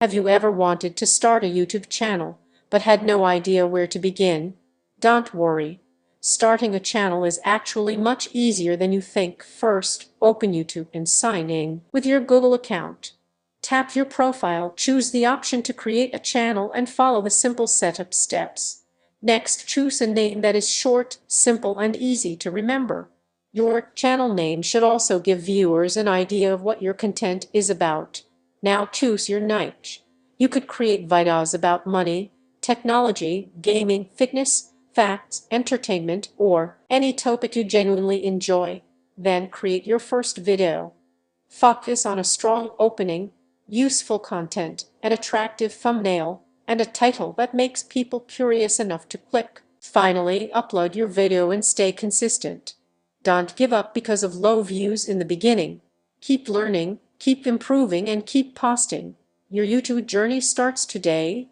Have you ever wanted to start a YouTube channel, but had no idea where to begin? Don't worry. Starting a channel is actually much easier than you think. First, open YouTube and sign in with your Google account. Tap your profile, choose the option to create a channel, and follow the simple setup steps. Next, choose a name that is short, simple, and easy to remember. Your channel name should also give viewers an idea of what your content is about. Now choose your niche. You could create videos about money, technology, gaming, fitness, facts, entertainment, or any topic you genuinely enjoy. Then create your first video. Focus on a strong opening, useful content, an attractive thumbnail, and a title that makes people curious enough to click. Finally, upload your video and stay consistent. Don't give up because of low views in the beginning. Keep learning, keep improving, and keep posting. Your YouTube journey starts today.